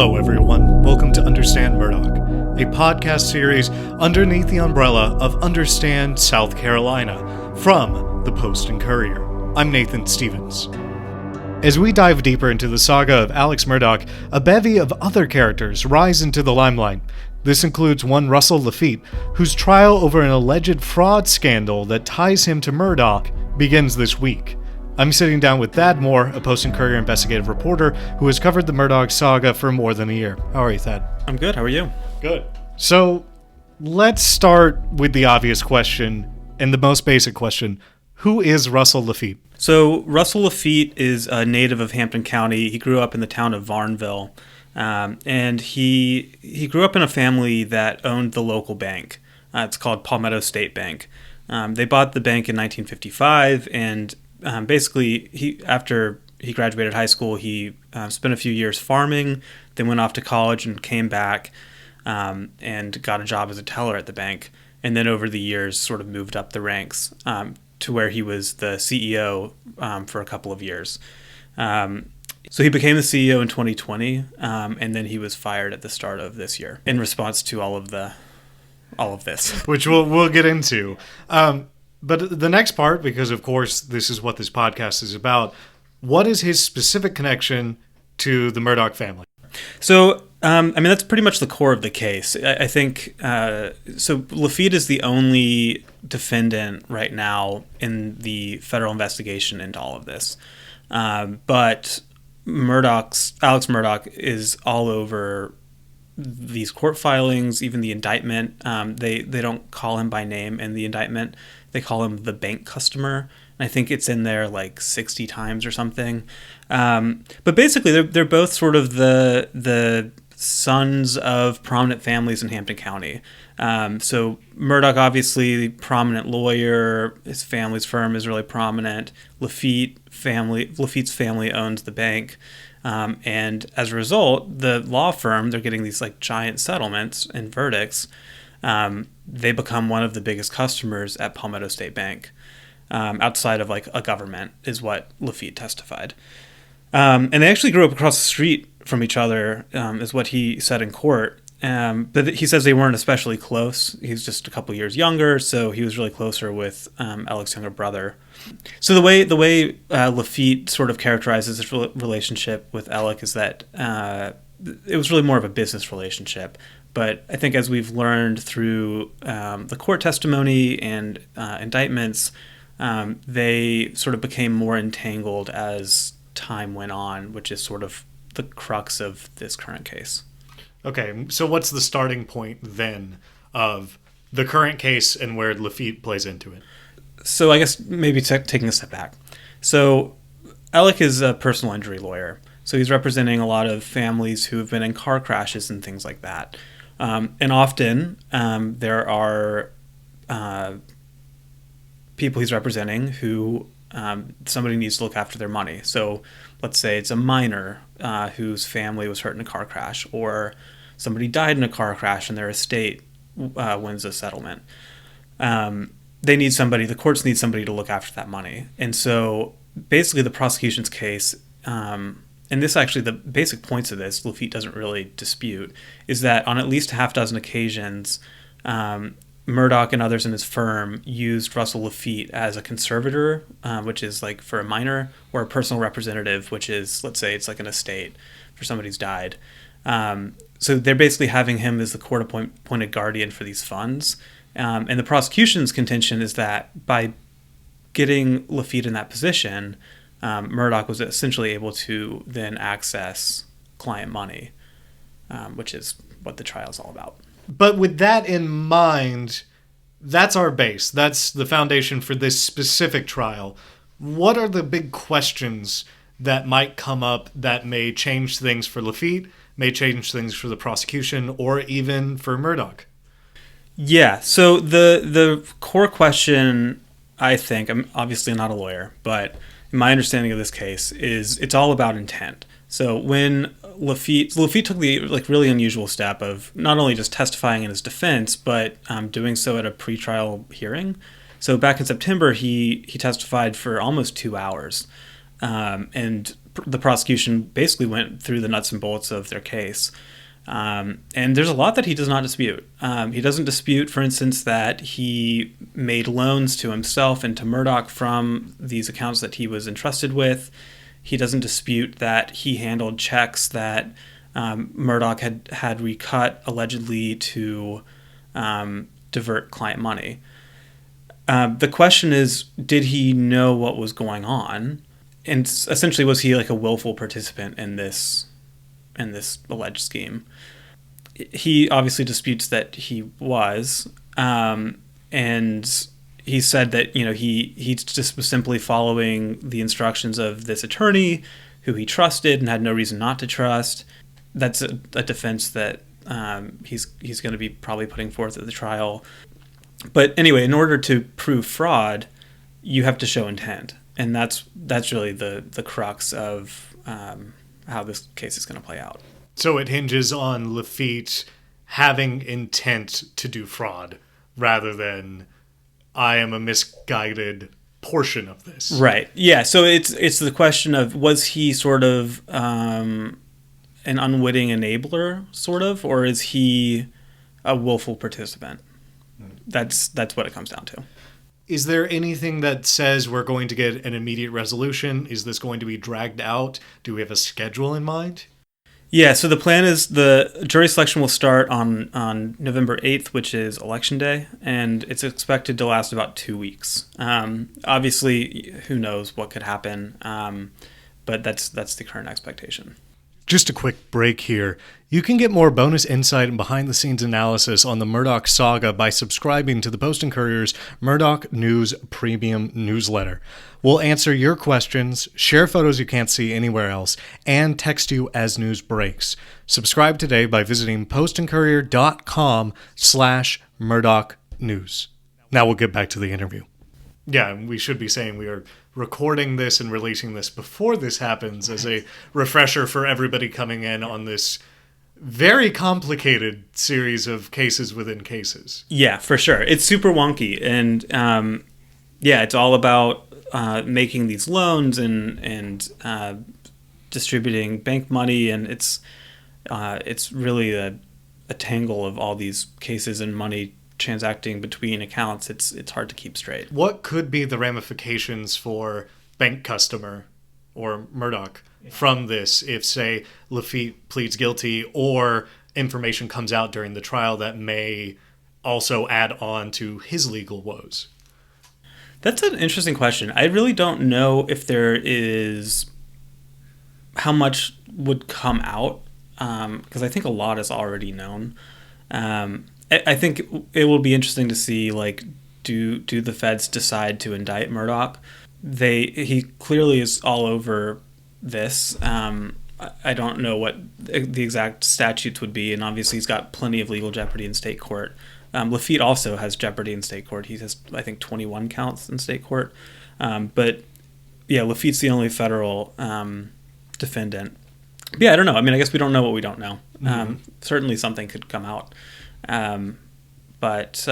Hello, everyone. Welcome to Understand Murdaugh, a podcast series underneath the umbrella of Understand South Carolina from the Post and Courier. I'm Nathan Stevens. As we dive deeper into the saga of Alex Murdaugh, a bevy of other characters rise into the limelight. This includes one Russell Laffitte, whose trial over an alleged fraud scandal that ties him to Murdaugh begins this week. I'm sitting down with Thad Moore, a Post and Courier investigative reporter who has covered the Murdaugh saga for more than a year. How are you, Thad? I'm good. How are you? Good. So, let's start with the obvious question and the most basic question. Who is Russell Laffitte? So, Russell Laffitte is a native of Hampton County. He grew up in the town of Varnville. And he grew up in a family that owned the local bank. It's called Palmetto State Bank. They bought the bank in 1955, and basically, after he graduated high school, he spent a few years farming, then went off to college and came back and got a job as a teller at the bank. And then over the years, sort of moved up the ranks to where he was the CEO for a couple of years. So he became the CEO in 2020, and then he was fired at the start of this year in response to all of this, which we'll get into. But the next part, because of course this is what this podcast is about, what is his specific connection to the Murdaugh family? So, that's pretty much the core of the case. I think, so Laffitte is the only defendant right now in the federal investigation into all of this. But Alex Murdaugh is all over these court filings, even the indictment. They don't call him by name in the indictment. They call him the bank customer. And I think it's in there like 60 times or something. But basically, they're both sort of the sons of prominent families in Hampton County. So Murdaugh, obviously, prominent lawyer. His family's firm is really prominent. Laffitte's family owns the bank. And as a result, the law firm, they're getting these like giant settlements and verdicts. They become one of the biggest customers at Palmetto State Bank, outside of like a government, is what Laffitte testified. And they actually grew up across the street from each other, is what he said in court. But he says they weren't especially close. He's just a couple years younger, so he was really closer with Alex's younger brother. So the way Laffitte sort of characterizes his relationship with Alec is that it was really more of a business relationship. But I think as we've learned through the court testimony and indictments, they sort of became more entangled as time went on, which is sort of the crux of this current case. Okay, so what's the starting point then of the current case and where Laffitte plays into it? So I guess maybe taking a step back. So Alec is a personal injury lawyer. So he's representing a lot of families who have been in car crashes and things like that. And often there are people he's representing who somebody needs to look after their money. So let's say it's a minor whose family was hurt in a car crash, or somebody died in a car crash and their estate wins a settlement. The courts need somebody to look after that money. And so basically the prosecution's case, and this actually, the basic points of this, Laffitte doesn't really dispute, is that on at least a half dozen occasions, Murdaugh and others in his firm used Russell Laffitte as a conservator, which is like for a minor, or a personal representative, which is, let's say it's like an estate for somebody who's died. So they're basically having him as the court-appointed guardian for these funds. And the prosecution's contention is that by getting Laffitte in that position, Murdaugh was essentially able to then access client money, which is what the trial is all about. But with that in mind, that's our base. That's the foundation for this specific trial. What are the big questions that might come up that may change things for Laffitte, may change things for the prosecution, or even for Murdaugh? Yeah, so the core question, I think, I'm obviously not a lawyer, but my understanding of this case is it's all about intent. So when Laffitte took the really unusual step of not only just testifying in his defense, but doing so at a pretrial hearing. So back in September, he testified for almost 2 hours. And the prosecution basically went through the nuts and bolts of their case. And there's a lot that he does not dispute. He doesn't dispute, for instance, that he made loans to himself and to Murdaugh from these accounts that he was entrusted with. He doesn't dispute that he handled checks that Murdaugh had recut allegedly to divert client money. The question is, did he know what was going on? And essentially, was he like a willful participant in this alleged scheme? He obviously disputes that he was, and he said that he just was simply following the instructions of this attorney who he trusted and had no reason not to trust. That's a defense that he's going to be probably putting forth at the trial. But anyway, in order to prove fraud, you have to show intent, and that's really the crux of how this case is going to play out. So it hinges on Laffitte having intent to do fraud rather than I am a misguided portion of this. Right. Yeah. So it's the question of, was he sort of an unwitting enabler, sort of, or is he a willful participant? That's what it comes down to. Is there anything that says we're going to get an immediate resolution? Is this going to be dragged out? Do we have a schedule in mind? Yeah, so the plan is the jury selection will start on November 8th, which is Election Day, and it's expected to last about 2 weeks. Obviously, who knows what could happen, but that's the current expectation. Just a quick break here. You can get more bonus insight and behind-the-scenes analysis on the Murdaugh saga by subscribing to the Post and Courier's Murdaugh News Premium newsletter. We'll answer your questions, share photos you can't see anywhere else, and text you as news breaks. Subscribe today by visiting postandcourier.com/Murdaugh News. Now we'll get back to the interview. Yeah, we should be saying we are recording this and releasing this before this happens as a refresher for everybody coming in on this very complicated series of cases within cases. Yeah, for sure. It's super wonky. And it's all about making these loans and distributing bank money. And it's really a tangle of all these cases and money transacting between accounts. It's hard to keep straight. What could be the ramifications for bank customer or Murdaugh from this if, say, Laffitte pleads guilty or information comes out during the trial that may also add on to his legal woes? That's an interesting question. I really don't know if there is how much would come out, because I think a lot is already known. I think it will be interesting to see, like, do the feds decide to indict Murdaugh? He clearly is all over this. I don't know what the exact statutes would be, and obviously he's got plenty of legal jeopardy in state court. Laffitte also has jeopardy in state court. He has, I think, 21 counts in state court. But yeah, Laffitte's the only federal defendant. Yeah, I don't know. I mean, I guess we don't know what we don't know. Certainly something could come out. But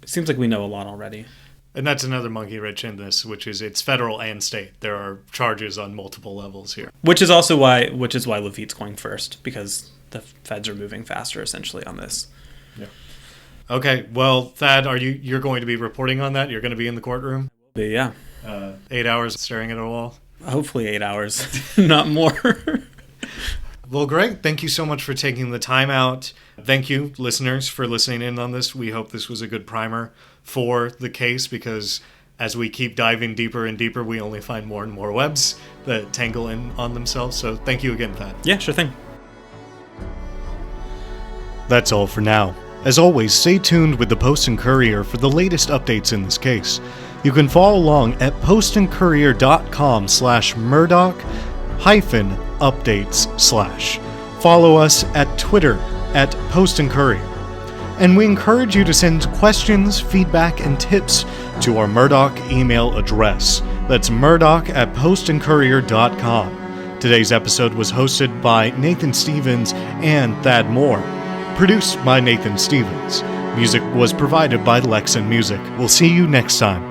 it seems like we know a lot already. And that's another monkey wrench in this, which is it's federal and state. There are charges on multiple levels here. Which is why Laffitte's going first, because the feds are moving faster essentially on this. Yeah. Okay. Well, Thad, you're going to be reporting on that? You're going to be in the courtroom? Yeah. 8 hours staring at a wall? Hopefully 8 hours, not more. Well, great. Thank you so much for taking the time out. Thank you, listeners, for listening in on this. We hope this was a good primer for the case, because as we keep diving deeper and deeper, we only find more and more webs that tangle in on themselves. So thank you again, Thad. Yeah, sure thing. That's all for now. As always, stay tuned with the Post and Courier for the latest updates in this case. You can follow along at postandcourier.com/Murdaugh-updates/. Follow us at Twitter at Post and Courier. And we encourage you to send questions, feedback, and tips to our Murdaugh email address. That's murdaugh@postandcourier.com. Today's episode was hosted by Nathan Stevens and Thad Moore. Produced by Nathan Stevens. Music was provided by Lexan Music. We'll see you next time.